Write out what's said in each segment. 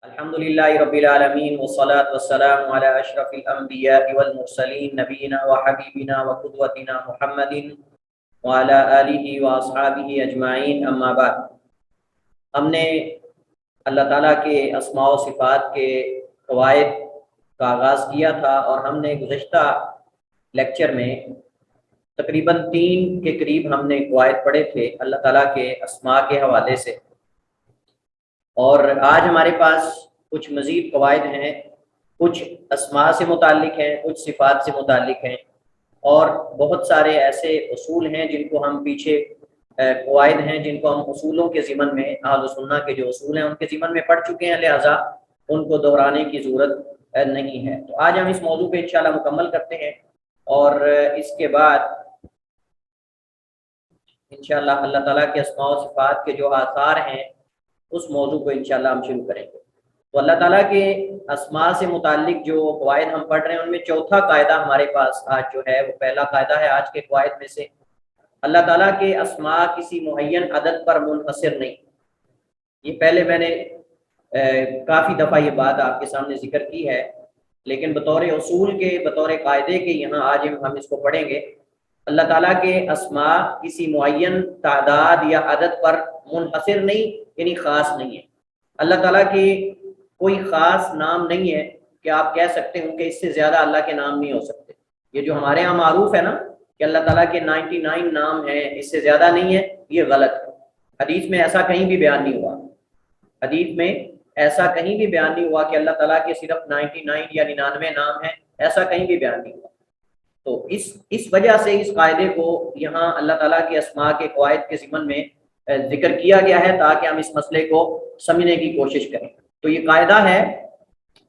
الحمدللہ رب العالمین والصلاة والسلام علی اشرف الانبیاء والمرسلین نبینا وحبیبنا وقدوتنا محمد وعلی آلہ واصحابہ اجمعین، اما بعد۔ ہم نے اللہ تعالیٰ کے اسماء و صفات کے قواعد کا آغاز کیا تھا، اور ہم نے گزشتہ لیکچر میں تقریباً 3 کے قریب ہم نے قواعد پڑھے تھے اللہ تعالیٰ کے اسماء کے حوالے سے، اور آج ہمارے پاس کچھ مزید قواعد ہیں، کچھ اسماء سے متعلق ہیں، کچھ صفات سے متعلق ہیں، اور بہت سارے ایسے اصول ہیں جن کو ہم پیچھے قواعد ہیں جن کو ہم اصولوں کے ضمن میں، اہل سنہ کے جو اصول ہیں ان کے ضمن میں پڑھ چکے ہیں، لہٰذا ان کو دہرانے کی ضرورت نہیں ہے۔ تو آج ہم اس موضوع پہ انشاءاللہ مکمل کرتے ہیں، اور اس کے بعد انشاءاللہ اللہ تعالیٰ کے اسماء و صفات کے جو آثار ہیں اس موضوع کو انشاءاللہ ہم شروع کریں گے۔ تو اللہ تعالیٰ کے اسماء سے متعلق جو قواعد ہم پڑھ رہے ہیں ان میں چوتھا قاعدہ ہمارے پاس آج جو ہے وہ پہلا قاعدہ ہے آج کے قواعد میں سے، اللہ تعالیٰ کے اسماء کسی معین عدد پر منحصر نہیں۔ یہ پہلے میں نے کافی دفعہ یہ بات آپ کے سامنے ذکر کی ہے، لیکن بطور اصول کے، بطور قاعدے کے یہاں آج ہم اس کو پڑھیں گے۔ اللہ تعالیٰ کے اسماء کسی معین تعداد یا عدد پر منحصر نہیں، یعنی خاص نہیں ہے۔ اللہ تعالیٰ کے کوئی خاص نام نہیں ہے کہ آپ کہہ سکتے ہوں کہ اس سے زیادہ اللہ کے نام نہیں ہو سکتے۔ یہ جو ہمارے ہاں معروف ہے نا کہ اللہ تعالیٰ کے 99 نام ہیں، اس سے زیادہ نہیں ہے، یہ غلط ہے۔ حدیث میں ایسا کہیں بھی بیان نہیں ہوا، حدیث میں ایسا کہیں بھی بیان نہیں ہوا کہ اللہ تعالیٰ کے صرف 99 یا 99 نام ہیں، ایسا کہیں بھی بیان نہیں ہوا۔ تو اس وجہ سے اس قاعدے کو یہاں اللہ تعالیٰ کے اسماء کے قواعد کے ضمن میں ذکر کیا گیا ہے تاکہ ہم اس مسئلے کو سمجھنے کی کوشش کریں۔ تو یہ قاعدہ ہے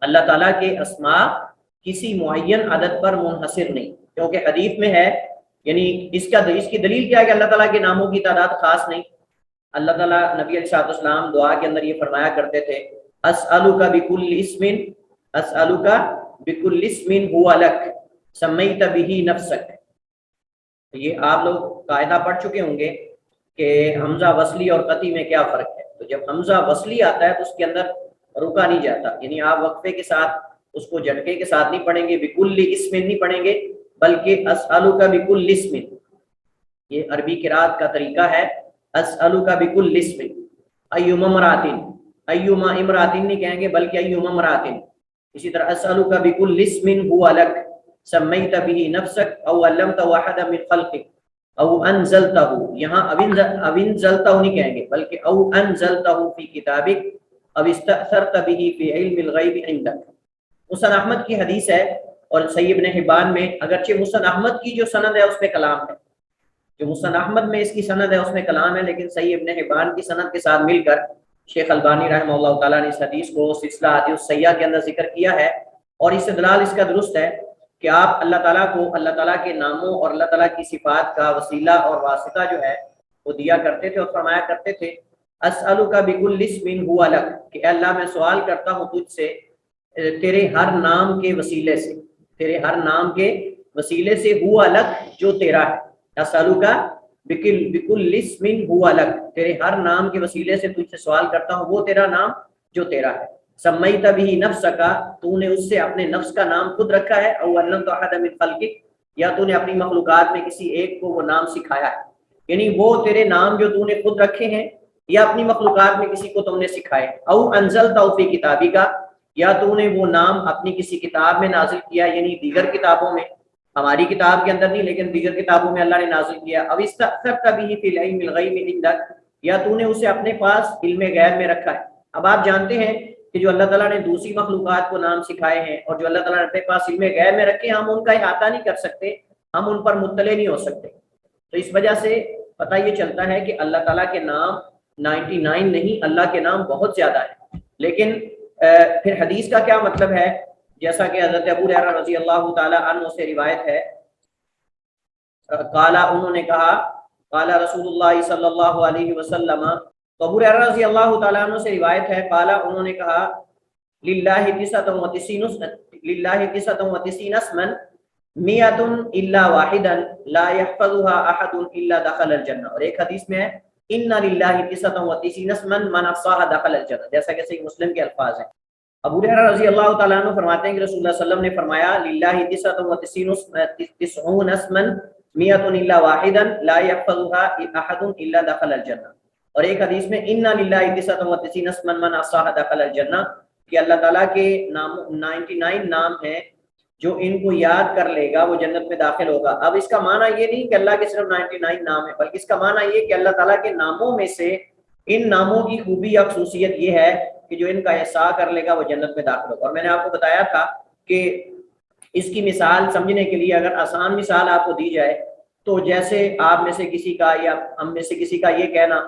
اللہ تعالیٰ کے اسماء کسی معین عدد پر منحصر نہیں، کیونکہ حدیث میں ہے، یعنی اس کی دلیل کیا ہے کہ اللہ تعالیٰ کے ناموں کی تعداد خاص نہیں۔ اللہ تعالیٰ نبی علیہ السلام دعا کے اندر یہ فرمایا کرتے تھے، اسألک بکل اسم، اسألک بکل اسم هو لک سمیت بہ نفسک۔ یہ آپ لوگ قاعدہ پڑھ چکے ہوں گے کہ حمزہ وصلی اور قطعی میں کیا فرق ہے۔ تو جب حمزہ وصلی آتا ہے تو اس کے اندر رکا نہیں جاتا، یعنی آپ وقفے کے ساتھ اس کو جھٹکے کے ساتھ نہیں پڑھیں گے، بکل اسم نہیں پڑھیں گے، بلکہ اسألک بکل اسم۔ یہ عربی قرات کا طریقہ ہے، اسألک بکل اسم، ایما امراتن، ایما امراتن نہیں کہیں گے بلکہ ایما امراتن۔ اسی طرح اسألک بکل اسم هو لک سمیت بہ نفسک او علمت واحد من خلقک او انزلتہ، یہاں اب انزلتہ نہیں کہیں گے بلکہ او انزلتہ فی کتابک او استأثرت بہ فی علم الغیب عندک۔ مسند احمد کی حدیث ہے، اور صحیح ابن حبان میں، اگرچہ مسند احمد کی جو سند ہے اس میں کلام ہے، جو مسند احمد میں اس کی سند ہے اس میں کلام ہے، لیکن صحیح ابن حبان کی سند کے ساتھ مل کر شیخ البانی رحمہ اللہ تعالیٰ نے اس حدیث کو سلسلہ احادیث الصحیحہ کے اندر ذکر کیا ہے، اور استدلال اس کا درست ہے کہ آپ اللہ تعالیٰ کو اللہ تعالیٰ کے ناموں اور اللہ تعالیٰ کی صفات کا وسیلہ اور واسطہ جو ہے وہ دیا کرتے تھے، اور فرمایا کرتے تھے اسألک بکل اسم هو لک، کہ اے اللہ میں سوال کرتا ہوں تجھ سے تیرے ہر نام کے وسیلے سے، تیرے ہر نام کے وسیلے سے، هو لک جو تیرا ہے، اسألک بکل اسم هو لک، تیرے ہر نام کے وسیلے سے تجھ سے سوال کرتا ہوں وہ تیرا نام جو تیرا ہے، سمیت بہ نفسک، تو نے اس سے اپنے نفس کا نام خود رکھا ہے، او علمت احد من خلقک، یا تو نے اپنی مخلوقات میں کسی ایک کو وہ نام سکھایا ہے، یعنی وہ تیرے نام جو تو نے خود رکھے ہیں یا اپنی مخلوقات میں کسی کو تم نے سکھائے، او انزلتہ فی کتابک، یا تو نے وہ نام اپنی کسی کتاب میں نازل کیا، یعنی دیگر کتابوں میں، ہماری کتاب کے اندر نہیں لیکن دیگر کتابوں میں اللہ نے نازل کیا، او استأثرت بہ فی علم الغیب عندک، یا تو نے اسے اپنے پاس علم غیب میں رکھا ہے۔ اب آپ جانتے ہیں کہ جو اللہ تعالیٰ نے دوسری مخلوقات کو نام سکھائے ہیں اور جو اللہ تعالیٰ نے اپنے پاس علم غیب میں رکھے، ہم ان کا احاطہ نہیں کر سکتے، ہم ان پر مطلع نہیں ہو سکتے۔ تو اس وجہ سے پتہ یہ چلتا ہے کہ اللہ تعالیٰ کے نام 99 نہیں، اللہ کے نام بہت زیادہ ہیں۔ لیکن پھر حدیث کا کیا مطلب ہے؟ جیسا کہ حضرت ابو ہریرہ رضی اللہ تعالیٰ عنہ سے روایت ہے، قالا، انہوں نے کہا، قالا رسول اللہ صلی اللہ علیہ وسلم، تو ابو ہریرہ رضی اللہ تعالیٰ عنہ سے روایت ہے، قالا، انہوں نے کہا، للہ 99 اسما 100 الا واحدا لا يحفظها احد الا دخل الجنہ، اور ایک حدیث میں ہے ان للہ 99 اسما من احصاها دخل الجنہ، جیسا کہ صحیح مسلم کے الفاظ ہیں۔ ابو ہریرہ رضی اللہ تعالیٰ عنہ فرماتے ہیں کہ رسول اللہ صلی اللہ علیہ وسلم نے فرمایا للہ تسعون اسما مئۃ الا واحدا لا يحفظها احد الا دخل الجنہ، اور ایک حدیث میں ان للہ تسعۃ وتسعین اسما من احصاها دخل الجنہ، کہ اللہ تعالیٰ کے نام 99 نام ہیں جو ان کو یاد کر لے گا وہ جنت میں داخل ہوگا۔ اب اس کا معنی یہ نہیں کہ اللہ کے صرف 99 نام ہیں، بلکہ اس کا معنی یہ کہ اللہ تعالیٰ کے ناموں میں سے ان ناموں کی خوبی یا خصوصیت یہ ہے کہ جو ان کا احصاء کر لے گا وہ جنت میں داخل ہوگا۔ اور میں نے آپ کو بتایا تھا کہ اس کی مثال سمجھنے کے لیے اگر آسان مثال آپ کو دی جائے تو جیسے آپ میں سے کسی کا یا ہم میں سے کسی کا یہ کہنا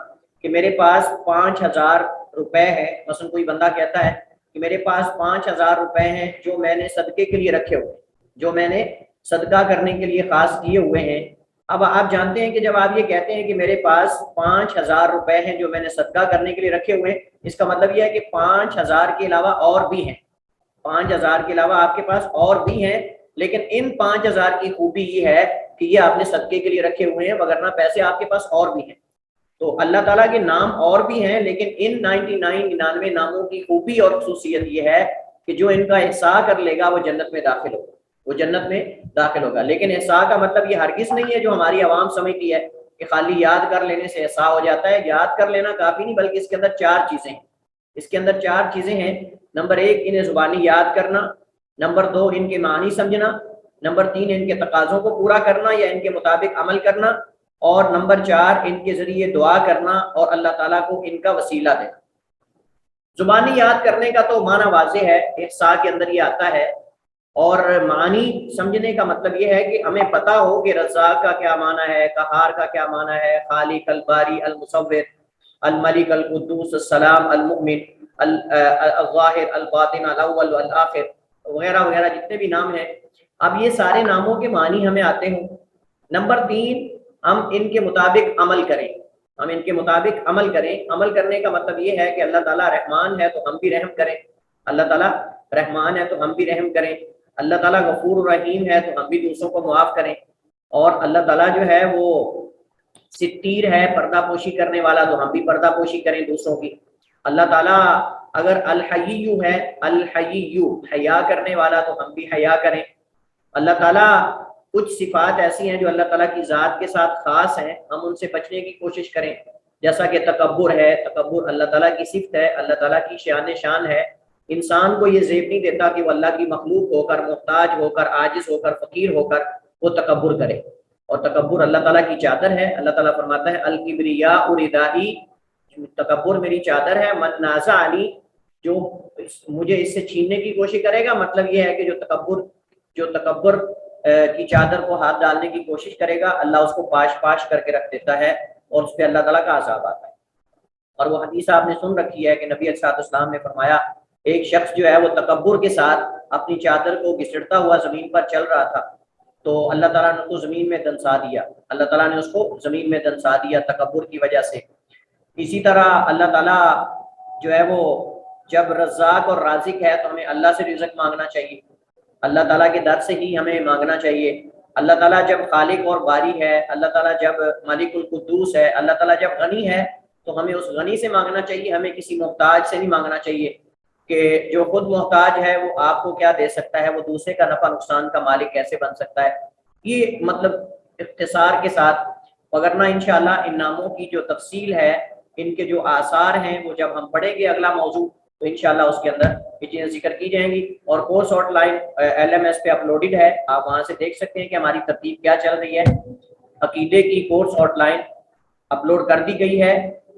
کہ میرے پاس 5000 روپے ہے، مثلا کوئی بندہ کہتا ہے کہ میرے پاس 5000 روپے ہیں جو میں نے صدقے کے لیے رکھے ہوئے، جو میں نے صدقہ کرنے کے لیے خاص کیے ہوئے ہیں۔ اب آپ جانتے ہیں کہ جب آپ یہ کہتے ہیں کہ میرے پاس 5000 روپے ہیں جو میں نے صدقہ کرنے کے لیے رکھے ہوئے ہیں، اس کا مطلب یہ ہے کہ 5000 کے علاوہ اور بھی ہیں، 5000 کے علاوہ آپ کے پاس اور بھی ہیں، لیکن ان 5000 کی خوبی یہ ہے کہ یہ آپ نے صدقے کے لیے رکھے ہوئے ہیں، وگرنہ پیسے آپ کے پاس اور بھی ہیں۔ تو اللہ تعالیٰ کے نام اور بھی ہیں، لیکن ان 99 ناموں کی خوبی اور خصوصیت یہ ہے کہ جو ان کا احصاء کر لے گا وہ جنت میں داخل ہوگا، وہ جنت میں داخل ہوگا۔ لیکن احصاء کا مطلب یہ ہرگز نہیں ہے جو ہماری عوام سمجھتی ہے کہ خالی یاد کر لینے سے احصاء ہو جاتا ہے۔ یاد کر لینا کافی نہیں، بلکہ اس کے اندر 4 چیزیں ہیں، اس کے اندر 4 چیزیں ہیں۔ نمبر 1 انہیں زبانی یاد کرنا، نمبر 2 ان کے معنی سمجھنا، نمبر 3 ان کے تقاضوں کو پورا کرنا یا ان کے مطابق عمل کرنا، اور نمبر 4 ان کے ذریعے دعا کرنا اور اللہ تعالیٰ کو ان کا وسیلہ دینا۔ زبانی یاد کرنے کا تو معنی واضح ہے، احصاء کے اندر یہ آتا ہے، اور معنی سمجھنے کا مطلب یہ ہے کہ ہمیں پتہ ہو کہ رزاق کا کیا معنی ہے، قہار کا کیا معنی ہے، خالق، الباری، المصور، الملک، القدوس، السلام، المؤمن، الظاہر، الباطن، الاول والآخر، وغیرہ وغیرہ جتنے بھی نام ہیں۔ اب یہ سارے ناموں کے معنی ہمیں آتے ہوں۔ نمبر 3 ہم ان کے مطابق عمل کریں، ہم ان کے مطابق عمل کریں۔ عمل کرنے کا مطلب یہ ہے کہ اللہ تعالیٰ رحمان ہے تو ہم بھی رحم کریں، اللہ تعالیٰ رحمان ہے تو ہم بھی رحم کریں، اللہ تعالیٰ غفور الرحیم ہے تو ہم بھی دوسروں کو معاف کریں، اور اللہ تعالیٰ جو ہے وہ ستیر ہے، پردہ پوشی کرنے والا، تو ہم بھی پردہ پوشی کریں دوسروں کی۔ اللہ تعالیٰ اگر الحیی ہے، الحیی حیا کرنے والا، تو ہم بھی حیا کریں۔ اللہ تعالیٰ کچھ صفات ایسی ہیں جو اللہ تعالیٰ کی ذات کے ساتھ خاص ہیں، ہم ان سے بچنے کی کوشش کریں، جیسا کہ تکبر ہے، تکبر اللہ تعالیٰ کی صفت ہے، اللہ تعالیٰ کی شان ہے۔ انسان کو یہ زیب نہیں دیتا کہ وہ اللہ کی مخلوق ہو کر، محتاج ہو کر، عاجز ہو کر، فقیر ہو کر وہ تکبر کرے، اور تکبر اللہ تعالیٰ کی چادر ہے۔ اللہ تعالیٰ فرماتا ہے الکبریاء ردائی، تکبر میری چادر ہے، من نازعنی، جو مجھے اس سے چھیننے کی کوشش کرے گا، مطلب یہ ہے کہ جو تکبر کی چادر کو ہاتھ ڈالنے کی کوشش کرے گا، اللہ اس کو پاش کر کے رکھ دیتا ہے اور اس پہ اللہ تعالیٰ کا عذاب آتا ہے۔ اور وہ حدیث آپ نے سن رکھی ہے کہ نبی علیہ السلام نے فرمایا ایک شخص جو ہے وہ تکبر کے ساتھ اپنی چادر کو گھسیٹتا ہوا زمین پر چل رہا تھا، تو اللہ تعالیٰ نے اس کو زمین میں دنسا دیا، اللہ تعالیٰ نے اس کو زمین میں دنسا دیا تکبر کی وجہ سے۔ اسی طرح اللہ تعالیٰ جو ہے وہ جب رزاق اور رازق ہے تو ہمیں اللہ سے رزق مانگنا چاہیے، اللہ تعالیٰ کے در سے ہی ہمیں مانگنا چاہیے۔ اللہ تعالیٰ جب خالق اور باری ہے، اللہ تعالیٰ جب مالک القدوس ہے، اللہ تعالیٰ جب غنی ہے تو ہمیں اس غنی سے مانگنا چاہیے، ہمیں کسی محتاج سے نہیں مانگنا چاہیے کہ جو خود محتاج ہے وہ آپ کو کیا دے سکتا ہے، وہ دوسرے کا نفع نقصان کا مالک کیسے بن سکتا ہے۔ یہ مطلب اختصار کے ساتھ، وگرنہ انشاءاللہ ان ناموں کی جو تفصیل ہے، ان کے جو آثار ہیں، وہ جب ہم پڑھیں گے اگلا موضوع تو انشاءاللہ اس کے اندر یہ چیزیں ذکر کی جائیں گی۔ اور کورس آؤٹ لائن LMS پہ اپلوڈڈ ہے، آپ وہاں سے دیکھ سکتے ہیں کہ ہماری ترتیب کیا چل رہی ہے۔ عقیدے کی کورس آؤٹ لائن اپلوڈ کر دی گئی ہے،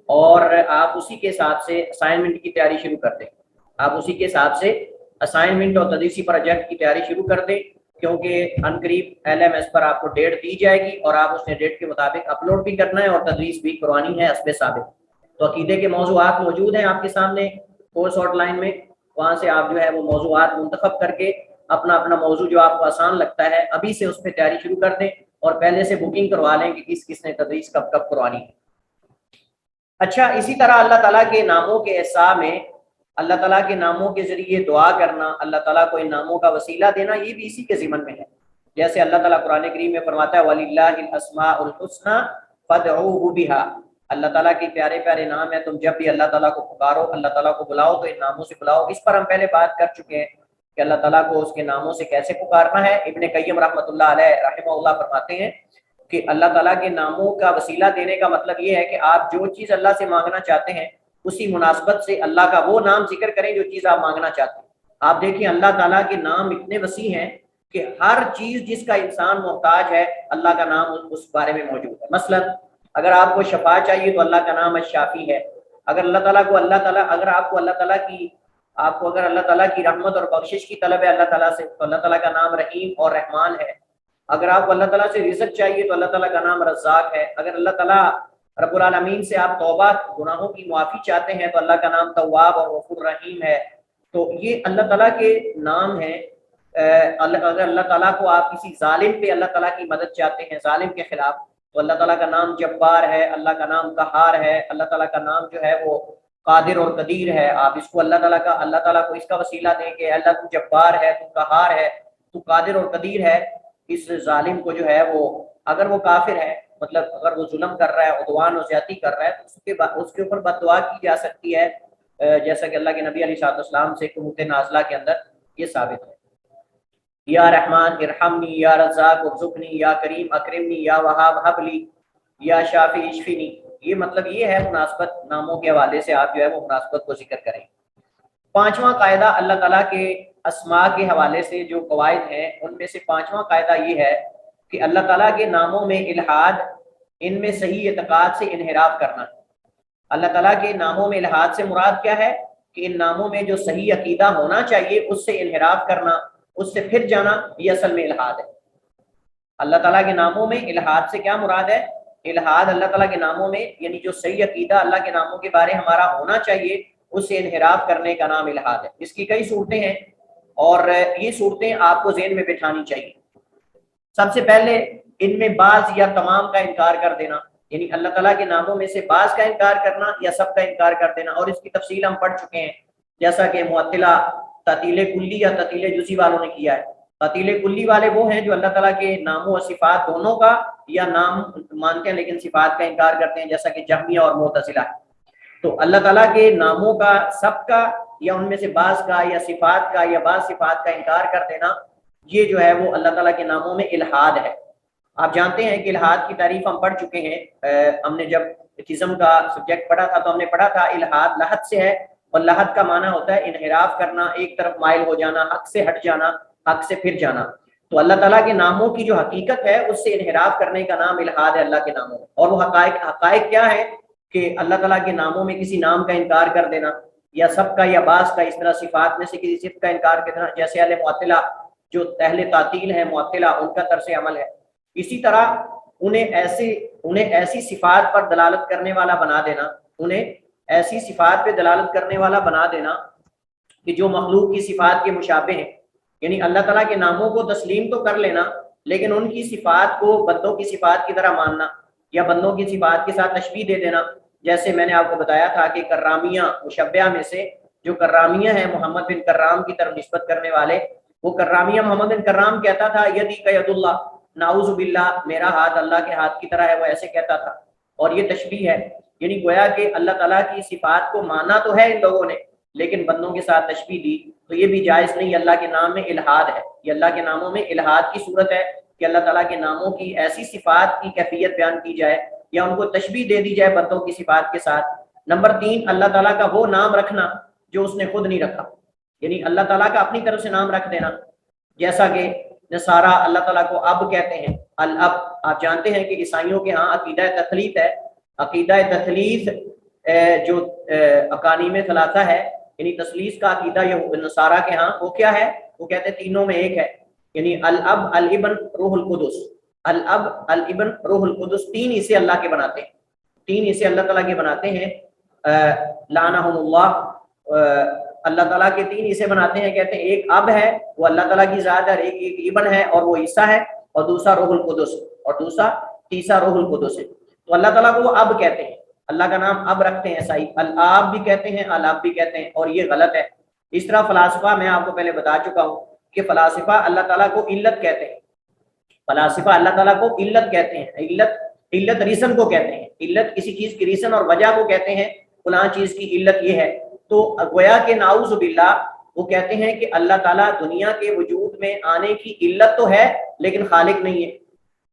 اور آپ اسی کے حساب سے اسائنمنٹ کی تیاری شروع کر دیں، آپ اسی کے حساب سے اسائنمنٹ اور تدریسی پروجیکٹ کی تیاری شروع کر دیں، کیونکہ عنقریب LMS پر آپ کو ڈیٹ دی جائے گی اور آپ اس نے ڈیٹ کے مطابق اپلوڈ بھی کرنا ہے اور تدریس بھی کروانی ہے حسب ثابت۔ تو عقیدے کے موضوعات موجود ہیں آپ کے سامنے کورس آؤٹ لائن میں، وہاں سے آپ جو ہے وہ موضوعات منتخب کر کے اپنا موضوع جو آپ کو آسان لگتا ہے ابھی سے اس پہ تیاری شروع کر دیں، اور پہلے سے بکنگ کروا لیں کہ کس نے تدریس کب کروانی ہے۔ اچھا، اسی طرح اللہ تعالیٰ کے ناموں کے احصاء میں اللہ تعالیٰ کے ناموں کے ذریعے دعا کرنا، اللہ تعالیٰ کو ان ناموں کا وسیلہ دینا، یہ بھی اسی کے ضمن میں ہے۔ جیسے اللہ تعالیٰ قرآن کریم میں فرماتا ہے وَلِلَّهِ الْأَسْمَاءُ الْحُسْنَى فَادْعُوهُ بِهَا، اللہ تعالیٰ کے پیارے پیارے نام ہیں، تم جب بھی اللہ تعالیٰ کو پکارو، اللہ تعالیٰ کو بلاؤ تو ان ناموں سے بلاؤ۔ اس پر ہم پہلے بات کر چکے ہیں کہ اللہ تعالیٰ کو اس کے ناموں سے کیسے پکارنا ہے۔ ابن قیم رحمۃ اللہ علیہ رحمہ اللہ فرماتے ہیں کہ اللہ تعالیٰ کے ناموں کا وسیلہ دینے کا مطلب یہ ہے کہ آپ جو چیز اللہ سے مانگنا چاہتے ہیں اسی مناسبت سے اللہ کا وہ نام ذکر کریں جو چیز آپ مانگنا چاہتے ہیں۔ آپ دیکھیں اللہ تعالیٰ کے نام اتنے وسیع ہیں کہ ہر چیز جس کا انسان محتاج ہے اللہ کا نام اس بارے میں موجود ہے۔ مثلا اگر آپ کو شفا چاہیے تو اللہ کا نام الشافی ہے۔ اگر اللہ تعالیٰ کو اگر آپ کو اللہ تعالیٰ کی رحمت اور بخشش کی طلب ہے اللہ تعالیٰ سے تو اللہ تعالیٰ کا نام رحیم اور رحمان ہے۔ اگر آپ کو اللہ تعالیٰ سے رزق چاہیے تو اللہ تعالیٰ کا نام رزاق ہے۔ اگر اللہ تعالیٰ رب العالمین سے آپ توبہ گناہوں کی معافی چاہتے ہیں تو اللہ کا نام تواب اور غفور رحیم ہے۔ تو یہ اللہ تعالیٰ کے نام ہیں۔ اگر اللہ تعالیٰ کو آپ کسی ظالم پہ اللہ تعالیٰ کی مدد چاہتے ہیں، ظالم کے خلاف، تو اللہ تعالیٰ کا نام جبار ہے، اللہ کا نام قہار ہے، اللہ تعالیٰ کا نام جو ہے وہ قادر اور قدیر ہے۔ آپ اس کو اللہ تعالیٰ کو اس کا وسیلہ دیں کہ اللہ تو جبار ہے، تو قہار ہے، تو قادر اور قدیر ہے۔ اس ظالم کو جو ہے وہ اگر وہ کافر ہے، مطلب اگر وہ ظلم کر رہا ہے، عدوان و زیادتی کر رہا ہے، تو اس کے اوپر بد دعا کی جا سکتی ہے، جیسا کہ اللہ کے نبی علیہ السلام سے قنوت نازلہ کے اندر یہ ثابت ہے۔ یا رحمان ارحمنی، یا رزاق ارزقنی، یا کریم اکرمنی، یا وہاب ہب لی، یا شافی اشفنی۔ یہ مطلب یہ ہے مناسبت ناموں کے حوالے سے آپ جو ہے وہ مناسبت کو ذکر کریں۔ پانچواں قاعدہ اللہ تعالیٰ کے اسماء کے حوالے سے جو قواعد ہیں ان میں سے پانچواں قاعدہ یہ ہے کہ اللہ تعالیٰ کے ناموں میں الحاد، ان میں صحیح اعتقاد سے انحراف کرنا۔ اللہ تعالیٰ کے ناموں میں الحاد سے مراد کیا ہے کہ ان ناموں میں جو صحیح عقیدہ ہونا چاہیے اس سے انحراف کرنا، اس سے پھر جانا، یہ اصل میں الحاد ہے۔ اللہ تعالیٰ کے ناموں میں الحاد سے کیا مراد ہے؟ الحاد اللہ تعالیٰ کے ناموں میں یعنی جو صحیح عقیدہ اللہ کے ناموں کے بارے ہمارا ہونا چاہیے اس سے انحراف کرنے کا نام الحاد ہے۔ اس کی کئی صورتیں ہیں اور یہ صورتیں آپ کو ذہن میں بٹھانی چاہیے۔ سب سے پہلے ان میں بعض یا تمام کا انکار کر دینا، یعنی اللہ تعالیٰ کے ناموں میں سے بعض کا انکار کرنا یا سب کا انکار کر دینا، اور اس کی تفصیل ہم پڑھ چکے ہیں، جیسا کہ معطلہ تعطیل کلی یا تعطیل جزئی والوں نے کیا ہے۔ تعطیل کلی والے وہ ہیں جو اللہ تعالیٰ کے ناموں اور صفات دونوں کا یا نام مانتے ہیں لیکن صفات کا انکار کرتے ہیں، جیسا کہ جہمیہ اور معتزلہ ہے۔ تو اللہ تعالیٰ کے ناموں کا سب کا یا ان میں سے بعض کا یا صفات کا یا بعض صفات کا انکار کر دینا، یہ جو ہے وہ اللہ تعالیٰ کے ناموں میں الحاد ہے۔ آپ جانتے ہیں کہ الحاد کی تعریف ہم پڑھ چکے ہیں، ہم نے جب ایتھیزم کا سبجیکٹ پڑھا تھا تو ہم نے پڑھا تھا الحاد لحد سے ہے، اور لحد کا معنی ہوتا ہے انحراف کرنا، ایک طرف مائل ہو جانا، حق سے ہٹ جانا، حق سے پھر جانا۔ تو اللہ تعالیٰ کے ناموں کی جو حقیقت ہے اس سے انحراف کرنے کا نام الحاد ہے اللہ کے ناموں میں۔ اور وہ حقائق کیا ہے کہ اللہ تعالیٰ کے ناموں میں کسی نام کا انکار کر دینا یا سب کا یا بعض کا، اس طرح صفات میں سے کسی صفت کا انکار کر دینا، جیسے اہل معطلہ جو اہل تعطیل ہے معطلہ، ان کا طرز عمل ہے۔ اسی طرح انہیں ایسی صفات پر دلالت کرنے والا بنا دینا، انہیں ایسی صفات پہ دلالت کرنے والا بنا دینا کہ جو مخلوق کی صفات کے مشابہ ہیں، یعنی اللہ تعالیٰ کے ناموں کو تسلیم تو کر لینا لیکن ان کی صفات کو بندوں کی صفات کی طرح ماننا یا بندوں کی صفات کے ساتھ تشبیہ دے دینا۔ جیسے میں نے آپ کو بتایا تھا کہ کرامیہ مشبہہ میں سے جو کرامیہ ہیں محمد بن کرام کی طرف نسبت کرنے والے، وہ کرامیہ محمد بن کرام کہتا تھا یدی کا ید اللہ، نعوذ باللہ میرا ہاتھ اللہ کے ہاتھ کی طرح ہے، وہ ایسے کہتا تھا، اور یہ تشبیہ ہے، یعنی گویا کہ اللہ تعالیٰ کی صفات کو مانا تو ہے ان لوگوں نے لیکن بندوں کے ساتھ تشبیہ دی، تو یہ بھی جائز نہیں۔ اللہ کے نام میں الحاد ہے، یہ اللہ کے ناموں میں الحاد کی صورت ہے کہ اللہ تعالیٰ کے ناموں کی ایسی صفات کی کیفیت بیان کی جائے یا ان کو تشبیہ دے دی جائے بندوں کی صفات کے ساتھ۔ نمبر 3، اللہ تعالیٰ کا وہ نام رکھنا جو اس نے خود نہیں رکھا، یعنی اللہ تعالیٰ کا اپنی طرف سے نام رکھ دینا، جیسا کہ نصارہ اللہ تعالیٰ کو اب کہتے ہیں، الاب۔ آپ جانتے ہیں کہ عیسائیوں کے ہاں عقیدہ تثلیث ہے، عقیدہ تثلیث جو اقانیم ثلاثہ ہے، یعنی تثلیث کا عقیدہ یہ نصارہ کے ہاں وہ کیا ہے، وہ کہتے ہیں تینوں میں ایک ہے، یعنی الاب، الابن، روح القدس۔ الاب، الابن، روح القدس، تین حصے اللہ کے بناتے ہیں، تین حصے اللہ تعالیٰ کے بناتے ہیں، لعنہم اللہ۔ اللہ تعالیٰ کے تین حصے بناتے ہیں، کہتے ہیں ایک اب ہے وہ اللہ تعالیٰ کی ذات ہے، ایک ابن ہے اور وہ عیسیٰ ہے، اور دوسرا روح القدس، اور دوسرا تیسرا روح القدس ہے۔ تو اللہ تعالیٰ کو وہ اب کہتے ہیں، اللہ کا نام اب رکھتے ہیں عیسائی، الاب بھی کہتے ہیں، الاب بھی کہتے ہیں، اور یہ غلط ہے۔ اس طرح فلاسفہ، میں آپ کو پہلے بتا چکا ہوں کہ فلاسفہ اللہ تعالیٰ کو علت کہتے ہیں، فلاسفہ اللہ تعالیٰ کو علت کہتے ہیں۔ علت علت ریزن کو کہتے ہیں، علت کسی چیز کی ریزن اور وجہ کو کہتے ہیں، فلاں چیز کی علت یہ ہے۔ تو گویا کہ نعوذ باللہ وہ کہتے ہیں کہ اللہ تعالیٰ دنیا کے وجود میں آنے کی علت تو ہے لیکن خالق نہیں ہے،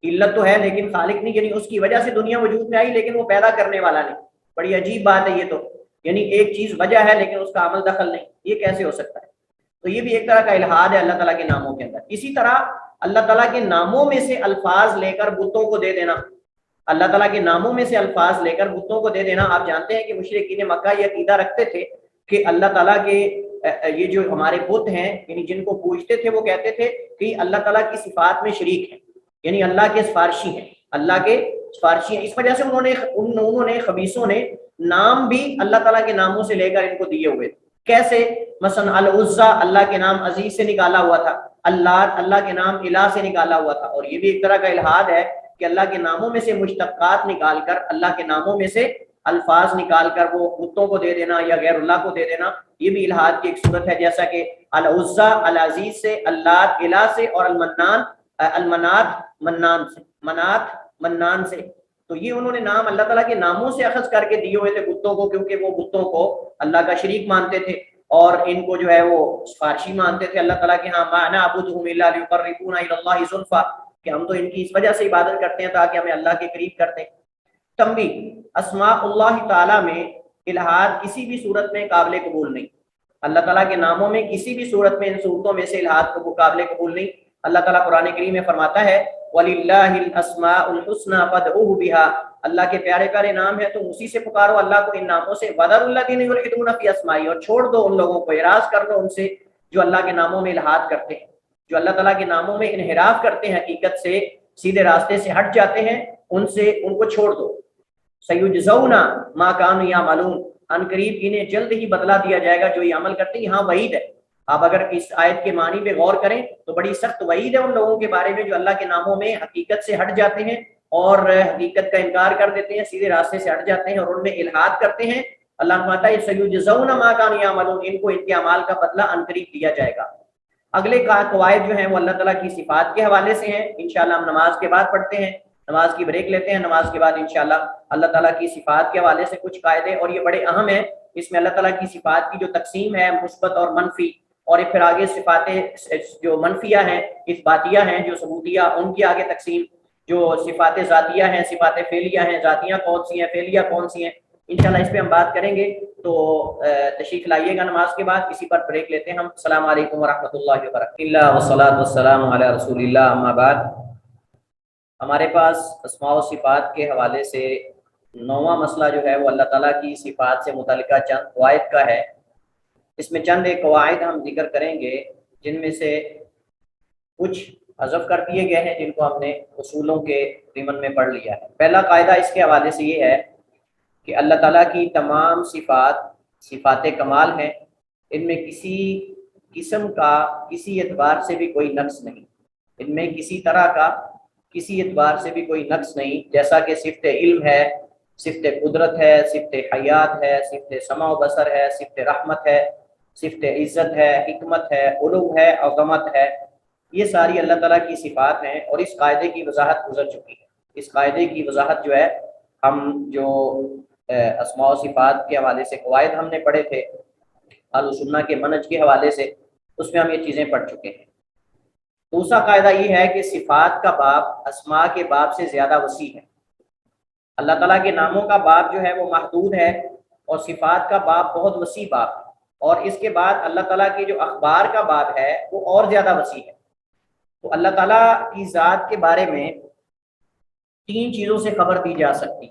علت تو ہے لیکن خالق نہیں، یعنی اس کی وجہ سے دنیا وجود میں آئی لیکن وہ پیدا کرنے والا نہیں۔ بڑی عجیب بات ہے یہ تو، یعنی ایک چیز وجہ ہے لیکن اس کا عمل دخل نہیں، یہ کیسے ہو سکتا ہے؟ تو یہ بھی ایک طرح کا الحاد ہے اللہ تعالیٰ کے ناموں کے اندر۔ اسی طرح اللہ تعالیٰ کے ناموں میں سے الفاظ لے کر بتوں کو دے دینا، اللہ تعالیٰ کے ناموں میں سے الفاظ لے کر بتوں کو دے دینا۔ آپ جانتے ہیں کہ مشرکین مکہ یہ عقیدہ رکھتے تھے کہ اللہ تعالیٰ کے یہ جو ہمارے بت ہیں، یعنی جن کو پوجتے تھے، وہ کہتے تھے کہ اللہ تعالیٰ کی صفات میں شریک ہیں، یعنی اللہ کے سفارشی ہیں، اللہ کے سفارشی ہیں۔ اس وجہ سے انہوں نے خبیثوں نے نام بھی اللہ تعالیٰ کے ناموں سے لے کر ان کو دیے ہوئے تھے۔ کیسے؟ مثلا العزا اللہ کے نام عزیز سے نکالا ہوا تھا، اللہ کے نام الہ سے نکالا ہوا تھا، اور یہ بھی ایک طرح کا الحاد ہے کہ اللہ کے ناموں میں سے مشتقات نکال کر، اللہ کے ناموں میں سے الفاظ نکال کر وہ بتوں کو دے دینا یا غیر اللہ کو دے دینا، یہ بھی الحاد کی ایک صورت ہے۔ جیسا کہ العزا العزیز سے، اللات الہ سے، اور المنات منان سے۔ تو یہ انہوں نے نام اللہ تعالیٰ کے ناموں سے اخذ کر کے دیے ہوئے تھے بتوں کو، کیونکہ وہ بتوں کو اللہ کا شریک مانتے تھے اور ان کو جو ہے وہ سفارشی مانتے تھے اللہ تعالیٰ کے ہاں۔ ما نعبدهم الا ليقربونا الى الله زلفى، کہ ہم تو ان کی اس وجہ سے عبادت کرتے ہیں تاکہ ہمیں اللہ کے قریب کرتے ہیں۔ تنبیہ: اسماء اللہ تعالیٰ میں الحاد کسی بھی صورت میں قابل قبول نہیں، اللہ تعالیٰ کے ناموں میں کسی بھی صورت میں ان صورتوں میں سے الحاد کو قابل قبول نہیں۔ اللہ تعالیٰ قرآن کریم میں فرماتا ہے وَلِلَّهِ الْأَسْمَاءُ الْحُسْنَى فَادْعُوهُ بِهَا، اللہ کے پیارے پیارے نام ہیں تو اسی سے پکارو اللہ کو ان ناموں سے۔ وَذَرُوا الَّذِينَ يُلْحِدُونَ فِي أَسْمَائِهِ، اور چھوڑ دو ان لوگوں کو، اعراض کر دو ان سے جو اللہ کے ناموں میں الحاد کرتے ہیں، جو اللہ تعالیٰ کے ناموں میں انحراف کرتے ہیں، حقیقت سے سیدھے راستے سے ہٹ جاتے ہیں، ان کو چھوڑ دو۔ سَيُجْزَوْنَ مَا كَانُوا يَعْمَلُونَ، ان قریب انہیں جلد ہی بدلہ دیا جائے گا جو یہ عمل کرتے ہیں۔ یہاں وعید ہے، آپ اگر اس آیت کے معنی پہ غور کریں تو بڑی سخت وعید ہے ان لوگوں کے بارے میں جو اللہ کے ناموں میں حقیقت سے ہٹ جاتے ہیں اور حقیقت کا انکار کر دیتے ہیں، سیدھے راستے سے ہٹ جاتے ہیں اور ان میں الحاد کرتے ہیں۔ اللہ فرماتا ہے سَيُجْزَوْنَ مَا كَانُوا يَعْمَلُونَ، ان کو ان کے اعمال کا بدلہ ان قریب دیا جائے گا۔ اگلے قواعد جو ہیں وہ اللہ تعالیٰ کی صفات کے حوالے سے ہیں، انشاءاللہ ہم نماز کے بعد پڑھتے ہیں، نماز کی بریک لیتے ہیں، نماز کے بعد انشاءاللہ اللہ تعالیٰ کی صفات کے حوالے سے کچھ قاعدے، اور یہ بڑے اہم ہیں۔ اس میں اللہ تعالیٰ کی صفات کی جو تقسیم ہے مثبت اور منفی، اور پھر آگے صفاتیں جو منفیہ ہیں، اثباتیہ ہیں جو ثبوتیہ، ان کی آگے تقسیم، جو صفات ذاتیہ ہیں، صفات فعلیہ ہیں، ذاتیہ کون سی ہیں، فعلیہ کون سی ہیں، انشاءاللہ اس پہ ہم بات کریں گے۔ تو تشریف لائیے گا نماز کے بعد، کسی پر بریک لیتے ہیں ہم۔ السلام علیکم ورحمۃ اللہ وبرکاتہ۔ والصلاۃ والسلام علی رسول اللہ، اما بعد۔ ہمارے پاس اسماء و صفات کے حوالے سے 9واں مسئلہ جو ہے وہ اللہ تعالیٰ کی صفات سے متعلقہ چند قواعد کا ہے۔ اس میں چند ایک قواعد ہم ذکر کریں گے جن میں سے کچھ حذف کر دیے گئے ہیں جن کو ہم نے اصولوں کے ضمن میں پڑھ لیا ہے۔ پہلا قاعدہ اس کے حوالے سے یہ ہے کہ اللہ تعالیٰ کی تمام صفات کمال ہیں، ان میں کسی قسم کا کسی اعتبار سے بھی کوئی نقص نہیں، ان میں کسی طرح کا کسی اعتبار سے بھی کوئی نقص نہیں، جیسا کہ صفت علم ہے، صفت قدرت ہے، صفت حیات ہے، صفت سمع و بصر ہے، صفت رحمت ہے، صفت عزت ہے، حکمت ہے، علو ہے، عظمت ہے، یہ ساری اللہ تعالیٰ کی صفات ہیں۔ اور اس قاعدے کی وضاحت گزر چکی ہے۔ اس قاعدے کی وضاحت جو ہے ہم جو اسماء و صفات کے حوالے سے قواعد ہم نے پڑھے تھے اہل سنہ کے منہج کے حوالے سے، اس میں ہم یہ چیزیں پڑھ چکے ہیں۔ دوسرا قاعدہ یہ ہے کہ صفات کا باب اسماء کے باب سے زیادہ وسیع ہے۔ اللہ تعالیٰ کے ناموں کا باب جو ہے وہ محدود ہے اور صفات کا باب بہت وسیع باب ہے، اور اس کے بعد اللہ تعالیٰ کے جو اخبار کا باب ہے وہ اور زیادہ وسیع ہے۔ تو اللہ تعالیٰ کی ذات کے بارے میں 3 چیزوں سے خبر دی جا سکتی،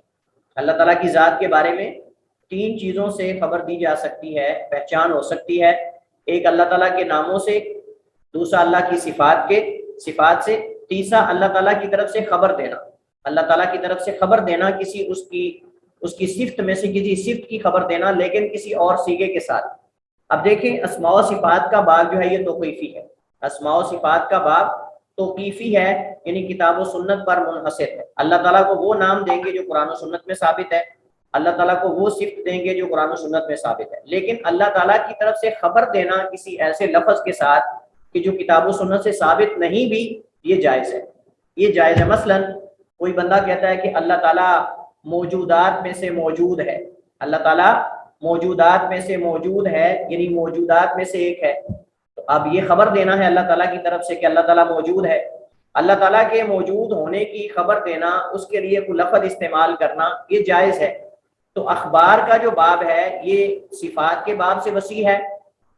اللہ تعالیٰ کی ذات کے بارے میں 3 چیزوں سے خبر دی جا سکتی ہے، پہچان ہو سکتی ہے۔ ایک اللہ تعالیٰ کے ناموں سے، دوسرا اللہ کی صفات سے، تیسرا اللہ تعالیٰ کی طرف سے خبر دینا، اللہ تعالیٰ کی طرف سے خبر دینا، کسی اس کی صفت میں سے کسی صفت کی خبر دینا لیکن کسی اور صیغے کے ساتھ۔ اب دیکھیں اسماء و صفات کا باب جو ہے یہ توقیفی ہے، اسماء و صفات کا باب توقیفی ہے، یعنی کتاب و سنت پر منحصر ہے۔ اللہ تعالیٰ کو وہ نام دیں گے جو قرآن و سنت میں ثابت ہے، اللہ تعالیٰ کو وہ صفت دیں گے جو قرآن و سنت میں ثابت ہے، لیکن اللہ تعالیٰ کی طرف سے خبر دینا کسی ایسے لفظ کے ساتھ کہ جو کتاب و سنت سے ثابت نہیں بھی، یہ جائز ہے، یہ جائز ہے۔ مثلا کوئی بندہ کہتا ہے کہ اللہ تعالیٰ موجودات میں سے موجود ہے، اللہ تعالیٰ موجودات میں سے موجود ہے، یعنی موجودات میں سے ایک ہے، تو اب یہ خبر دینا ہے اللہ تعالیٰ کی طرف سے کہ اللہ تعالیٰ موجود ہے، اللہ تعالیٰ کے موجود ہونے کی خبر دینا، اس کے لیے کوئی لفظ استعمال کرنا، یہ جائز ہے۔ تو اخبار کا جو باب ہے یہ صفات کے باب سے وسیع ہے،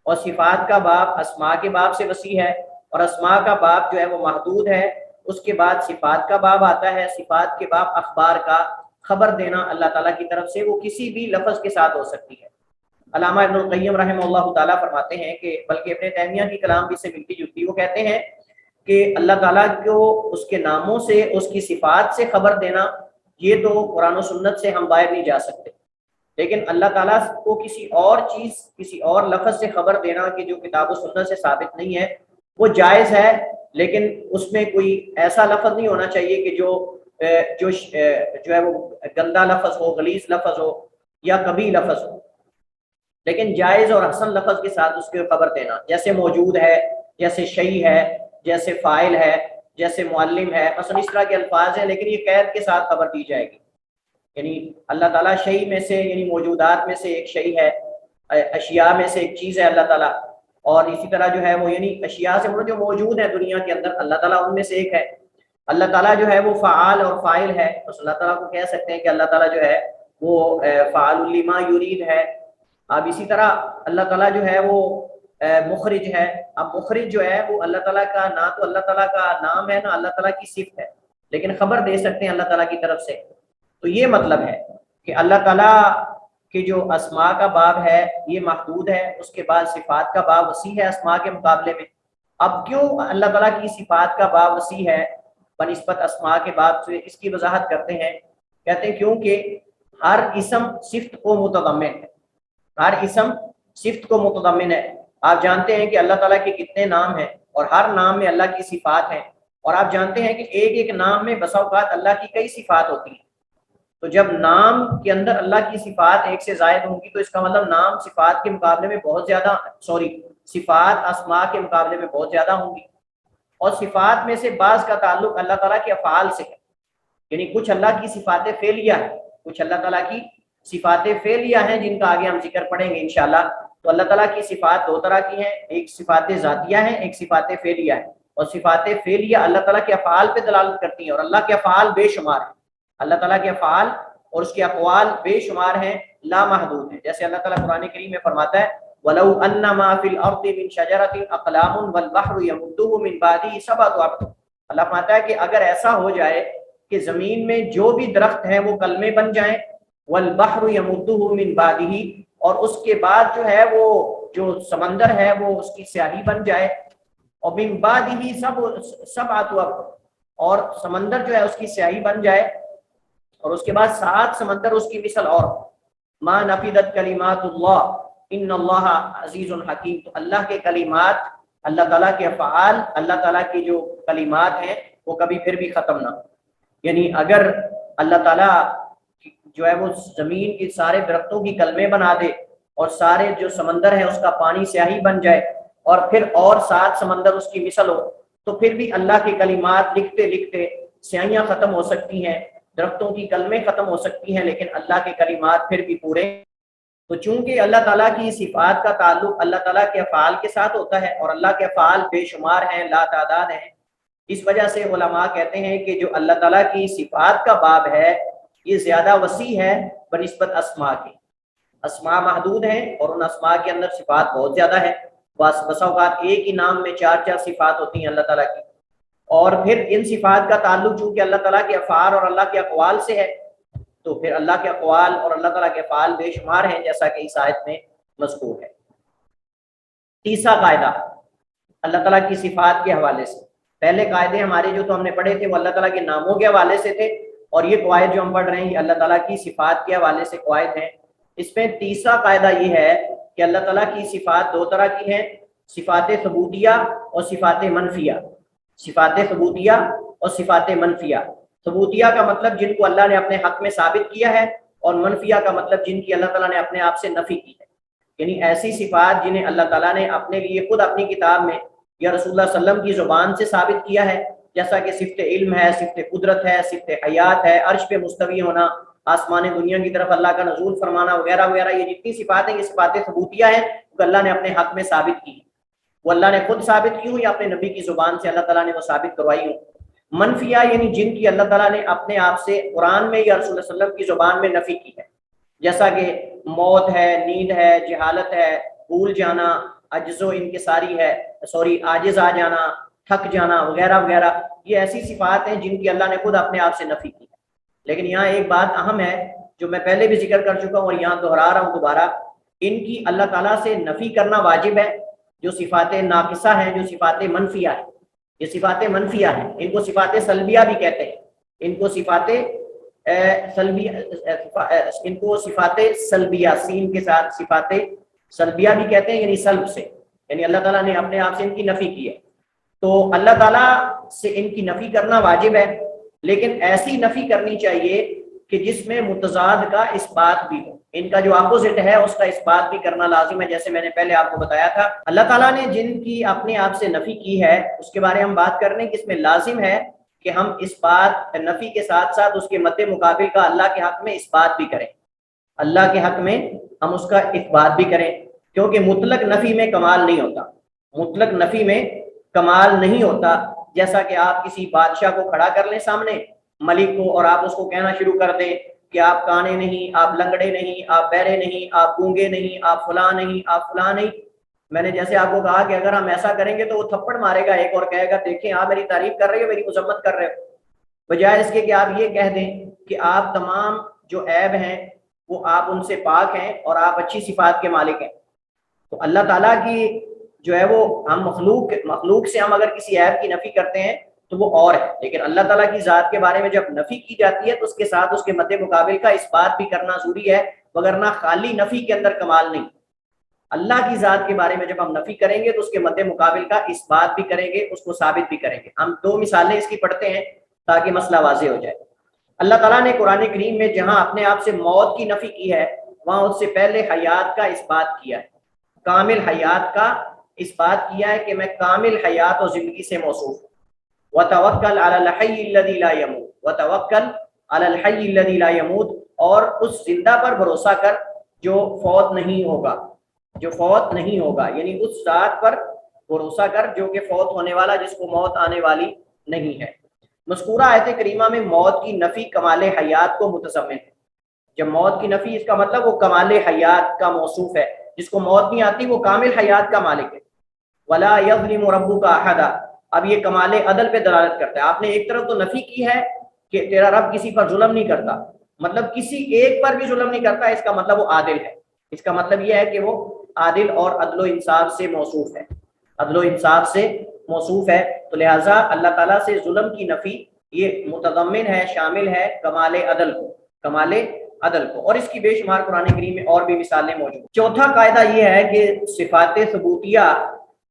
اور صفات کا باب اسماء کے باب سے وسیع ہے، اور اسماء کا باب جو ہے وہ محدود ہے۔ اس کے بعد صفات کا باب آتا ہے، صفات کے باب اخبار کا، خبر دینا اللہ تعالیٰ کی طرف سے، وہ کسی بھی لفظ کے ساتھ ہو سکتی ہے۔ علامہ ابن القیم رحمہ اللہ تعالیٰ فرماتے ہیں کہ بلکہ ابن تیمیہ کی کلام بھی سے ملتی جلتی، وہ کہتے ہیں کہ اللہ تعالیٰ کو اس کے ناموں سے، اس کی صفات سے خبر دینا، یہ تو قرآن و سنت سے ہم باہر نہیں جا سکتے، لیکن اللہ تعالیٰ کو کسی اور چیز، کسی اور لفظ سے خبر دینا کہ جو کتاب و سنت سے ثابت نہیں ہے، وہ جائز ہے، لیکن اس میں کوئی ایسا لفظ نہیں ہونا چاہیے کہ جو ہے وہ گندا لفظ ہو، غلیظ لفظ ہو یا کبھی لفظ ہو، لیکن جائز اور حسن لفظ کے ساتھ اس کی خبر دینا، جیسے موجود ہے، جیسے شیء ہے، جیسے فاعل ہے، جیسے معلم ہے، مثلا اس طرح کے الفاظ ہیں، لیکن یہ قید کے ساتھ خبر دی جائے گی۔ یعنی اللہ تعالیٰ شیء میں سے، یعنی موجودات میں سے ایک شیء ہے، اشیاء میں سے ایک چیز ہے اللہ تعالیٰ، اور اسی طرح جو ہے وہ یعنی اشیاء سے جو موجود ہیں دنیا کے اندر، اللہ تعالیٰ ان میں سے ایک ہے۔ اللہ تعالیٰ جو ہے وہ فعال اور فاعل ہے، تو اللہ تعالیٰ کو کہہ سکتے ہیں کہ اللہ تعالیٰ جو ہے وہ فعال لما یرید ہے۔ اب اسی طرح اللہ تعالیٰ جو ہے وہ مخرج ہے۔ اب مخرج جو ہے وہ اللہ تعالیٰ کا، نہ تو اللہ تعالیٰ کا نام ہے، نہ اللہ تعالیٰ کی صفت ہے، لیکن خبر دے سکتے ہیں اللہ تعالیٰ کی طرف سے۔ تو یہ مطلب ہے کہ اللہ تعالیٰ کی جو اسماء کا باب ہے یہ محدود ہے، اس کے بعد صفات کا باب وسیع ہے اسماء کے مقابلے میں۔ اب کیوں اللہ تعالیٰ کی صفات کا باب وسیع ہے بنسبت اسماء کے باب سے، اس کی وضاحت کرتے ہیں، کہتے ہیں کیونکہ ہر اسم صفت کو متضمن ہے، ہر اسم صفت کو متضمن ہے۔ آپ جانتے ہیں کہ اللہ تعالیٰ کے کتنے نام ہیں، اور ہر نام میں اللہ کی صفات ہیں، اور آپ جانتے ہیں کہ ایک ایک نام میں بسا اوقات اللہ کی کئی صفات ہوتی ہیں۔ تو جب نام کے اندر اللہ کی صفات ایک سے زائد ہوں گی تو اس کا مطلب نام صفات کے مقابلے میں بہت زیادہ، صفات اسماء کے مقابلے میں بہت زیادہ ہوں گی۔ اور صفات میں سے بعض کا تعلق اللہ تعالیٰ کے افعال سے ہے، یعنی کچھ اللہ کی صفات فعلیہ ہیں، کچھ اللہ تعالیٰ کی صفات فعلیہ ہیں جن کا آگے ہم ذکر پڑھیں گے انشاءاللہ۔ تو اللہ تعالیٰ کی صفات دو طرح کی ہیں، ایک صفات ذاتیہ ہیں، ایک صفات فعلیہ ہیں، اور صفات فعلیہ اللہ تعالیٰ کے افعال پہ دلالت کرتی ہیں، اور اللہ کے افعال بے شمار ہیں، اللہ تعالیٰ کے افعال اور اس کے اقوال بے شمار ہیں، لامحدود ہیں۔ جیسے اللہ تعالیٰ قرآن کریم میں فرماتا ہے وَلَوْ أَنَّ مَا فِي الْأَرْضِ مِنْ شَجَرَةٍ أَقْلَامٌ وَالْبَحْرُ يَمُدُّهُ مِنْ بَعْدِهِ سَبْعَةُ أَبْحُرٍ۔ اللہ فرماتا ہے کہ اگر ایسا ہو جائے کہ زمین میں جو بھی درخت ہیں وہ کلمے بن جائیں، وَالْبَحْرُ يَمُدُّهُ مِنْ بَعْدِهِ، اور اس کے بعد جو ہے وہ جو سمندر ہے وہ اس کی سیاہی بن جائے، اور مِنْ بَعْدِهِ سَبْعَةُ أَبْحُرٍ، اور سمندر جو ہے اس کی سیاہی بن جائے، اور اس کے بعد 7 سمندر اس کی مثل اور ما نفدت کلمات اللہ ان اللہ عزیز حکیم۔ تو اللہ کے کلمات، اللہ تعالیٰ کے افعال، اللہ تعالیٰ کی جو کلمات ہیں وہ کبھی پھر بھی ختم نہ ہو۔ یعنی اگر اللہ تعالیٰ جو ہے وہ زمین کے سارے درختوں کی کلمے بنا دے، اور سارے جو سمندر ہیں اس کا پانی سیاہی بن جائے، اور پھر اور 7 سمندر اس کی مثل ہو، تو پھر بھی اللہ کے کلمات لکھتے لکھتے سیاہیاں ختم ہو سکتی ہیں، درختوں کی کلمیں ختم ہو سکتی ہیں، لیکن اللہ کے کلمات پھر بھی پورے۔ تو چونکہ اللہ تعالیٰ کی صفات کا تعلق اللہ تعالیٰ کے افعال کے ساتھ ہوتا ہے، اور اللہ کے افعال بے شمار ہیں، لا تعداد ہیں، اس وجہ سے علماء کہتے ہیں کہ جو اللہ تعالیٰ کی صفات کا باب ہے یہ زیادہ وسیع ہے بنسبت اسماء کے۔ اسماء محدود ہیں، اور ان اسماء کے اندر صفات بہت زیادہ ہے، بس اوقات ایک ہی نام میں 4 صفات ہوتی ہیں اللہ تعالیٰ کی، اور پھر ان صفات کا تعلق چونکہ اللہ تعالیٰ کے افعال اور اللہ کے اقوال سے ہے، تو پھر اللہ کے اقوال اور اللہ تعالیٰ کے افعال بے شمار ہیں، جیسا کہ اس آیت میں مذکور ہے۔ تیسرا قاعدہ اللہ تعالیٰ کی صفات کے حوالے سے، پہلے قاعدے ہمارے جو تو ہم نے پڑھے تھے وہ اللہ تعالیٰ کے ناموں کے حوالے سے تھے، اور یہ قواعد جو ہم پڑھ رہے ہیں یہ اللہ تعالیٰ کی صفات کے حوالے سے قواعد ہیں۔ اس میں تیسرا قاعدہ یہ ہے کہ اللہ تعالیٰ کی صفات 2 طرح کی ہیں، صفات ثبوتیہ اور صفات منفیہ۔ صفات ثبوتیہ اور صفات منفیہ۔ ثبوتیہ کا مطلب جن کو اللہ نے اپنے حق میں ثابت کیا ہے، اور منفیہ کا مطلب جن کی اللہ تعالیٰ نے اپنے آپ سے نفی کی ہے، یعنی ایسی صفات جنہیں اللہ تعالیٰ نے اپنے لیے خود اپنی کتاب میں یا رسول اللہ صلی اللہ علیہ وسلم کی زبان سے ثابت کیا ہے، جیسا کہ صفت علم ہے، صفت قدرت ہے، صفت حیات ہے، عرش پہ مستوی ہونا، آسمان دنیا کی طرف اللہ کا نزول فرمانا وغیرہ وغیرہ، یہ جتنی صفات ہیں یہ صفات ثبوتیہ ہیں جو اللہ نے اپنے حق میں ثابت کی، وہ اللہ نے خود ثابت کی ہوں یا اپنے نبی کی زبان سے اللہ تعالیٰ نے وہ ثابت کروائی ہوں۔ منفیہ یعنی جن کی اللہ تعالیٰ نے اپنے آپ سے قرآن میں یا رسول اللہ صلی اللہ علیہ وسلم کی زبان میں نفی کی ہے، جیسا کہ موت ہے، نیند ہے، جہالت ہے، بھول جانا، عجز و انکساری ہے، عاجز آ جانا، تھک جانا وغیرہ وغیرہ، یہ ایسی صفات ہیں جن کی اللہ نے خود اپنے آپ سے نفی کی ہے۔ لیکن یہاں ایک بات اہم ہے جو میں پہلے بھی ذکر کر چکا ہوں اور یہاں دہرا رہا ہوں دوبارہ، ان کی اللہ تعالیٰ سے نفی کرنا واجب ہے۔ جو صفات ناقصہ ہیں، جو صفات منفیہ ہیں، یہ صفات منفیہ ہیں، ان کو صفات سلبیہ بھی کہتے ہیں، ان کو صفات سلبیہ سین کے ساتھ صفات سلبیہ بھی کہتے ہیں، یعنی سلب سے، یعنی اللہ تعالیٰ نے اپنے آپ سے ان کی نفی کی ہے۔ تو اللہ تعالیٰ سے ان کی نفی کرنا واجب ہے، لیکن ایسی نفی کرنی چاہیے کہ جس میں متضاد کا اس بات بھی ہو، ان کا جو اپوزٹ ہے اس کا اس بات بھی کرنا لازم ہے، جیسے میں نے پہلے آپ کو بتایا تھا۔ اللہ تعالیٰ نے جن کی اپنے آپ سے نفی کی ہے اس کے بارے میں ہم بات کر رہے ہیں کہ اس میں لازم ہے کہ ہم اس بات نفی کے ساتھ ساتھ اس کے مد مقابل کا اللہ کے حق میں اس بات بھی کریں، اللہ کے حق میں ہم اس کا اثبات بھی کریں، کیونکہ مطلق نفی میں کمال نہیں ہوتا، مطلق نفی میں کمال نہیں ہوتا۔ جیسا کہ آپ کسی بادشاہ کو کھڑا کر لیں سامنے، ملک کو، اور آپ اس کو کہنا شروع کر دیں کہ آپ کانے نہیں، آپ لنگڑے نہیں، آپ بہرے نہیں، آپ گونگے نہیں، آپ فلاں نہیں، آپ فلاں نہیں۔ میں نے جیسے آپ کو کہا کہ اگر ہم ایسا کریں گے تو وہ تھپڑ مارے گا ایک اور کہے گا دیکھیں آپ میری تعریف کر رہے ہو، میری مذمت کر رہے ہو، بجائے اس کے کہ آپ یہ کہہ دیں کہ آپ تمام جو عیب ہیں وہ آپ ان سے پاک ہیں اور آپ اچھی صفات کے مالک ہیں۔ تو اللہ تعالیٰ کی جو ہے وہ ہم مخلوق سے ہم اگر کسی عیب کی نفی کرتے ہیں تو وہ اور ہے، لیکن اللہ تعالیٰ کی ذات کے بارے میں جب نفی کی جاتی ہے تو اس کے ساتھ اس کے مد مقابل کا اس بات بھی کرنا ضروری ہے، وگرنہ خالی نفی کے اندر کمال نہیں۔ اللہ کی ذات کے بارے میں جب ہم نفی کریں گے تو اس کے مد مقابل کا اس بات بھی کریں گے، اس کو ثابت بھی کریں گے۔ ہم دو مثالیں اس کی پڑھتے ہیں تاکہ مسئلہ واضح ہو جائے۔ اللہ تعالیٰ نے قرآن کریم میں جہاں اپنے آپ سے موت کی نفی کی ہے وہاں اس سے پہلے حیات کا اس بات کیا ہے، کامل حیات کا اس بات کیا ہے کہ میں کامل حیات اور زندگی سے موصوف ہوں۔ وَتَوَكَّلْ عَلَى الْحَيِّ الَّذِي لَا يَمُوتُ وَتَوَكَّلْ عَلَى الْحَيِّ الَّذِي لَا يَمُوتُ، اور اس زندہ پر بھروسہ کر جو فوت نہیں ہوگا، جو فوت نہیں ہوگا، یعنی اس ذات پر بھروسہ کر جو کہ فوت ہونے والا، جس کو موت آنے والی نہیں ہے۔ مذکورہ آیت کریمہ میں موت کی نفی کمال حیات کو متضمن ہے۔ جب موت کی نفی، اس کا مطلب وہ کمال حیات کا موصوف ہے، جس کو موت نہیں آتی وہ کامل حیات کا مالک ہے۔ وَلَا يَظْلِمُ رَبُّكَ أَحَدًا، اب یہ کمال عدل پہ دلالت کرتا ہے۔ آپ نے ایک طرف تو نفی کی ہے کہ تیرا رب کسی پر ظلم نہیں کرتا، مطلب کسی ایک پر بھی ظلم نہیں کرتا، اس کا مطلب وہ عادل ہے، اس کا مطلب یہ ہے کہ وہ عادل اور عدل و انصاف سے موصوف ہے، عدل و انصاف سے موصوف ہے۔ تو لہٰذا اللہ تعالیٰ سے ظلم کی نفی یہ متضمن ہے، شامل ہے کمال عدل کو، کمال عدل کو، اور اس کی بے شمار قرآن کریم میں اور بھی مثالیں موجود ہیں۔ چوتھا قاعدہ یہ ہے کہ صفات ثبوتیہ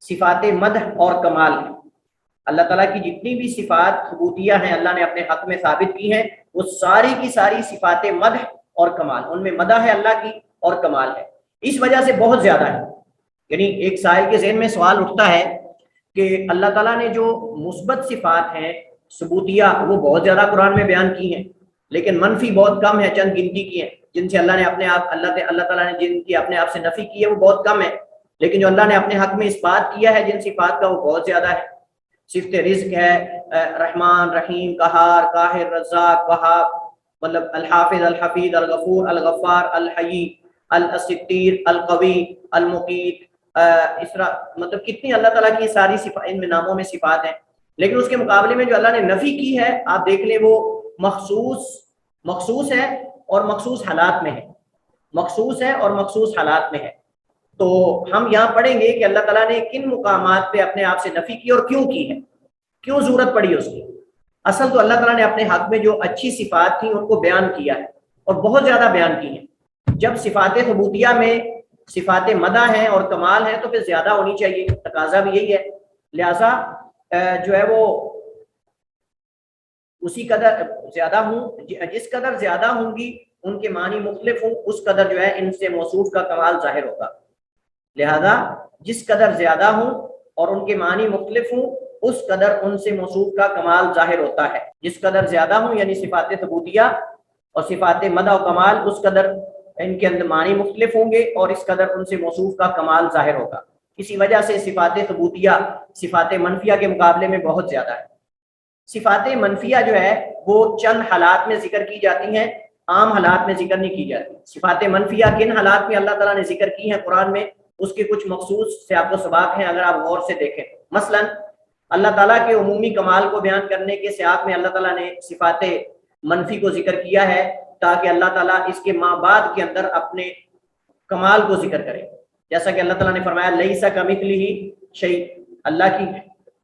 صفات مدح اور کمال ہیں۔ اللہ تعالیٰ کی جتنی بھی صفات ثبوتیہ ہیں اللہ نے اپنے حق میں ثابت کی ہیں، وہ ساری کی ساری صفات مدح اور کمال، ان میں مدح ہے اللہ کی اور کمال ہے، اس وجہ سے بہت زیادہ ہے۔ یعنی ایک سائل کے ذہن میں سوال اٹھتا ہے کہ اللہ تعالیٰ نے جو مثبت صفات ہیں ثبوتیہ وہ بہت زیادہ قرآن میں بیان کی ہیں، لیکن منفی بہت کم ہے، چند گنتی کی ہیں جن سے اللہ نے اپنے آپ اللہ تعالیٰ نے جن کی اپنے آپ سے نفی کی ہے وہ بہت کم ہے، لیکن جو اللہ نے اپنے حق میں اس بات کیا ہے جن صفات کا وہ بہت زیادہ ہے۔ صفت رزق ہے، رحمان، رحیم، قہار، قاہر، رزاق، وہاب، مطلب الحافظ، الحفیظ، الغفور، الغفار، الحی، الستیر، القوی، المقیت، اس طرح مطلب کتنی اللہ تعالیٰ کی ساری صفات، ان میں ناموں میں صفات ہیں، لیکن اس کے مقابلے میں جو اللہ نے نفی کی ہے آپ دیکھ لیں وہ مخصوص ہے اور مخصوص حالات میں ہے، مخصوص ہے اور مخصوص حالات میں ہے۔ تو ہم یہاں پڑھیں گے کہ اللہ تعالیٰ نے کن مقامات پہ اپنے آپ سے نفی کی اور کیوں کی ہے، کیوں ضرورت پڑی اس کی۔ اصل تو اللہ تعالیٰ نے اپنے حق میں جو اچھی صفات تھیں ان کو بیان کیا ہے اور بہت زیادہ بیان کی ہیں۔ جب صفات ثبوتیہ میں صفات مدح ہیں اور کمال ہیں تو پھر زیادہ ہونی چاہیے، تقاضا بھی یہی ہے، لہٰذا جو ہے وہ اسی قدر زیادہ ہوں، جس قدر زیادہ ہوں گی ان کے معنی مختلف ہوں اس قدر جو ہے ان سے موصوف کا کمال ظاہر ہوگا۔ لہذا جس قدر زیادہ ہوں اور ان کے معنی مختلف ہوں اس قدر ان سے موصوف کا کمال ظاہر ہوتا ہے. جس قدر زیادہ ہوں یعنی صفات ثبوتیہ اور صفات مدح و کمال، اس قدر ان کے اندر معنی مختلف ہوں گے اور اس قدر ان سے موصوف کا کمال ظاہر ہوگا. اسی وجہ سے صفات ثبوتیہ صفات منفیہ کے مقابلے میں بہت زیادہ ہے. صفات منفیہ جو ہے وہ چند حالات میں ذکر کی جاتی ہیں، عام حالات میں ذکر نہیں کی جاتی. صفات منفیہ کن حالات میں اللہ تعالیٰ نے ذکر کی ہیں قرآن میں، اس کے کچھ مخصوص سیاق و سباق ہیں اگر آپ غور سے دیکھیں. مثلا اللہ تعالیٰ کے عمومی کمال کو بیان کرنے کے سیاق میں اللہ تعالیٰ نے صفات منفی کو ذکر کیا ہے تاکہ اللہ تعالیٰ اس کے ماں بعد کے اندر اپنے کمال کو ذکر کرے. جیسا کہ اللہ تعالیٰ نے فرمایا لیس کمثلہ شیء، اللہ کی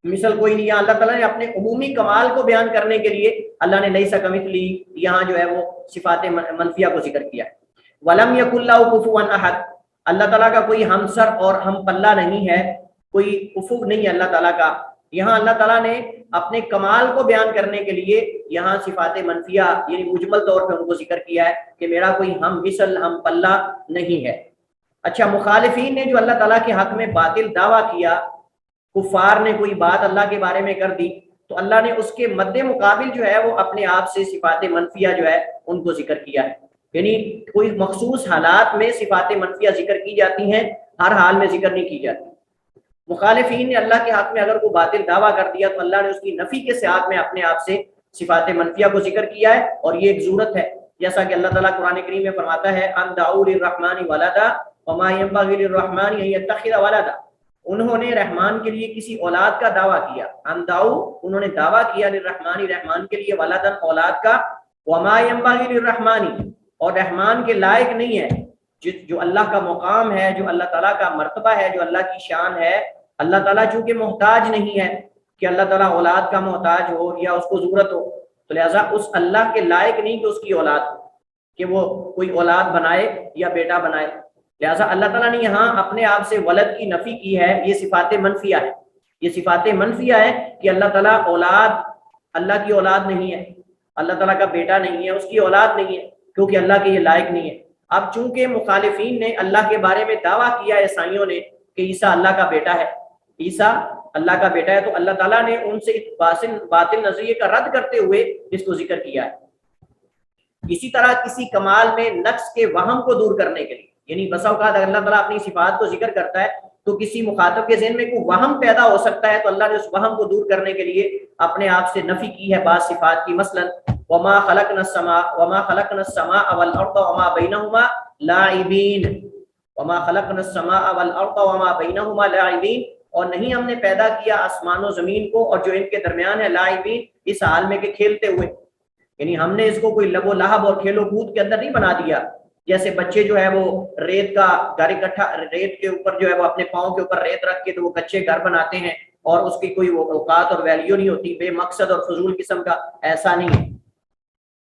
مثل کوئی نہیں. اللہ تعالیٰ نے اپنے عمومی کمال کو بیان کرنے کے لیے اللہ نے لیس کمثلہ یہاں جو ہے وہ صفات منفیہ کو ذکر کیا ہے. ولم یکن لہ کفوا احد، اللہ تعالیٰ کا کوئی ہمسر اور ہم پلہ نہیں ہے، کوئی کفو نہیں ہے اللہ تعالیٰ کا. یہاں اللہ تعالیٰ نے اپنے کمال کو بیان کرنے کے لیے یہاں صفات منفیہ یعنی مجمل طور پہ ان کو ذکر کیا ہے کہ میرا کوئی ہم مثل ہم پلہ نہیں ہے. اچھا، مخالفین نے جو اللہ تعالیٰ کے حق میں باطل دعویٰ کیا، کفار نے کوئی بات اللہ کے بارے میں کر دی تو اللہ نے اس کے مد مقابل جو ہے وہ اپنے آپ سے صفات منفیہ جو ہے ان کو ذکر کیا ہے. یعنی کوئی مخصوص حالات میں صفات منفیہ ذکر کی جاتی ہیں، ہر حال میں ذکر نہیں کی جاتی. مخالفین نے اللہ کے حق میں اگر کوئی باطل دعویٰ کر دیا تو اللہ نے اس کی نفی کے سیاق میں اپنے آپ سے صفات منفیہ کو ذکر کیا ہے اور یہ ایک ضرورت ہے. جیسا کہ اللہ تعالیٰ قرآن کریم میں فرماتا ہے ان دعوا للرحمن ولدا وما ينبغي للرحمن ان يتخذ ولدا، انہوں نے رحمان کے لیے کسی اولاد کا دعویٰ کیا. ان دعوا انہوں نے دعویٰ کیا للرحمن رحمان کے لیے ولدا اولاد کا، وما ينبغي للرحمن اور رحمان کے لائق نہیں ہے. جو اللہ کا مقام ہے، جو اللہ تعالیٰ کا مرتبہ ہے، جو اللہ کی شان ہے، اللہ تعالیٰ چونکہ محتاج نہیں ہے کہ اللہ تعالیٰ اولاد کا محتاج ہو یا اس کو ضرورت ہو، تو لہٰذا اس اللہ کے لائق نہیں کہ اس کی اولاد ہو، کہ وہ کوئی اولاد بنائے یا بیٹا بنائے. لہٰذا اللہ تعالیٰ نے یہاں اپنے آپ سے ولد کی نفی کی ہے. یہ صفات منفیہ ہے، یہ صفات منفیہ ہے کہ اللہ تعالیٰ اللہ کی اولاد نہیں ہے، اللہ تعالیٰ کا بیٹا نہیں ہے، اس کی اولاد نہیں ہے، کیونکہ اللہ کے یہ لائق نہیں ہے. اب چونکہ مخالفین نے اللہ کے بارے میں دعویٰ کیا عیسائیوں نے کہ عیسیٰ اللہ کا بیٹا ہے، عیسیٰ اللہ کا بیٹا ہے، تو اللہ تعالیٰ نے ان سے باطل نظریے کا رد کرتے ہوئے اس کو ذکر کیا ہے. اسی طرح کسی کمال میں نقص کے وہم کو دور کرنے کے لیے، یعنی بسا اوقات اگر اللہ تعالیٰ اپنی صفات کو ذکر کرتا ہے تو کسی مخاطب کے ذہن میں کوئی وہم پیدا ہو سکتا ہے، تو اللہ نے اس وہم کو دور کرنے کے لیے اپنے آپ سے نفی کی ہے بعض صفات کی. مثلا وما خلقنا السماء والارض وما بينهما لاعبین، وما خلقنا السماء والارض وما بينهما لاعبین، اور نہیں ہم نے پیدا کیا آسمان و زمین کو اور جو ان کے درمیان ہے لاعبین، اس حال میں کہ کھیلتے ہوئے. یعنی ہم نے اس کو کوئی لب و لہب اور کھیل و کود کے اندر نہیں بنا دیا. جیسے بچے جو ہے وہ ریت کا گھر اکٹھا، ریت کے اوپر جو ہے وہ اپنے پاؤں کے اوپر ریت رکھ کے تو وہ کچے گھر بناتے ہیں اور اس کی کوئی اوقات اور ویلیو نہیں ہوتی، بے مقصد اور فضول قسم کا. ایسا نہیں ہے.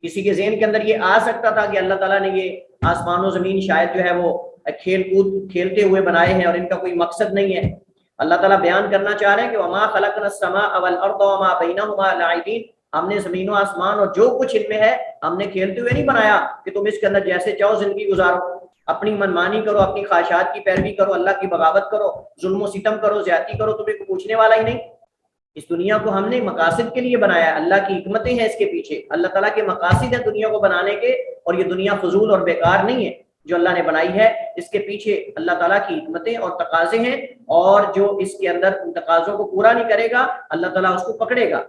کسی کے ذہن کے اندر یہ آ سکتا تھا کہ اللہ تعالیٰ نے یہ آسمان و زمین شاید جو ہے وہ کھیل کود کھیلتے ہوئے بنائے ہیں اور ان کا کوئی مقصد نہیں ہے. اللہ تعالیٰ بیان کرنا چاہ رہے ہیں کہ وما خلقنا السماء والارض وما بينهما لاعبین، ہم نے زمین و آسمان اور جو کچھ ان میں ہے ہم نے کھیلتے ہوئے نہیں بنایا کہ تم اس کے اندر جیسے چاہو زندگی گزارو، اپنی منمانی کرو، اپنی خواہشات کی پیروی کرو، اللہ کی بغاوت کرو، ظلم و ستم کرو، زیادتی کرو، تمہیں کوئی پوچھنے والا ہی نہیں. اس دنیا کو ہم نے مقاصد کے لیے بنایا ہے، اللہ کی حکمتیں ہیں اس کے پیچھے، اللہ تعالیٰ کے مقاصد ہیں دنیا کو بنانے کے، اور یہ دنیا فضول اور بیکار نہیں ہے جو اللہ نے بنائی ہے. اس کے پیچھے اللہ تعالیٰ کی حکمتیں اور تقاضے ہیں، اور جو اس کے اندر ان تقاضوں کو پورا نہیں کرے گا اللہ تعالیٰ اس کو پکڑے گا.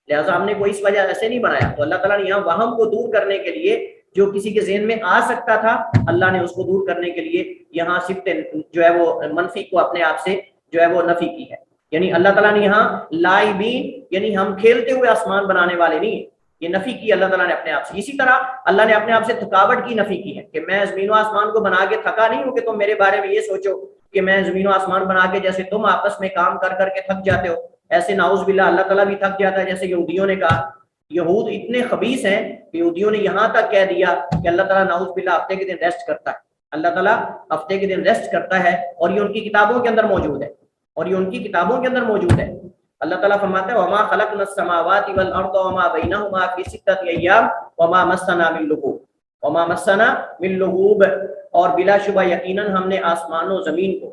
لہٰذا ہم نے کوئی اس وجہ ایسے نہیں بنایا. تو اللہ تعالیٰ نے یہاں وہم کو دور کرنے کے لیے جو کسی کے ذہن میں آ سکتا تھا، اللہ نے اس کو دور کرنے کے لیے یہاں صفت جو ہے وہ منفی کو اپنے آپ سے جو ہے وہ نفی کی ہے. یعنی اللہ تعالیٰ نے یہاں لاعبین یعنی ہم کھیلتے ہوئے آسمان بنانے والے نہیں ہیں، یہ نفی کی اللہ تعالیٰ نے اپنے آپ سے. اسی طرح اللہ نے اپنے آپ سے تھکاوٹ کی نفی کی ہے کہ میں زمین و آسمان کو بنا کے تھکا نہیں ہوں کہ تم میرے بارے میں یہ سوچو کہ میں زمین و آسمان بنا کے جیسے تم آپس میں کام کر کر کے تھک جاتے ہو، ایسے نعوذ باللہ اللہ تعالیٰ بھی تھک جاتا ہے. جیسے یہودیوں نے کہا، یہود اتنے خبیث ہیں کہ یہودیوں نے یہاں تک کہہ دیا کہ اللہ تعالیٰ نعوذ باللہ ہفتے کے دن ریسٹ کرتا ہے، اللہ تعالیٰ ہفتے کے دن ریسٹ کرتا ہے، اور یہ ان کی کتابوں کے اندر موجود ہے، اور یہ ان کی کتابوں کے اندر موجود ہے. اللہ تعالیٰ فرماتا ہے وما خلقنا السماوات والارض وما بينهما في 6 ايام وما مسنا من لغوب، وما مسنا من لغوب، اور بلا شبہ یقیناً ہم نے آسمان و زمین کو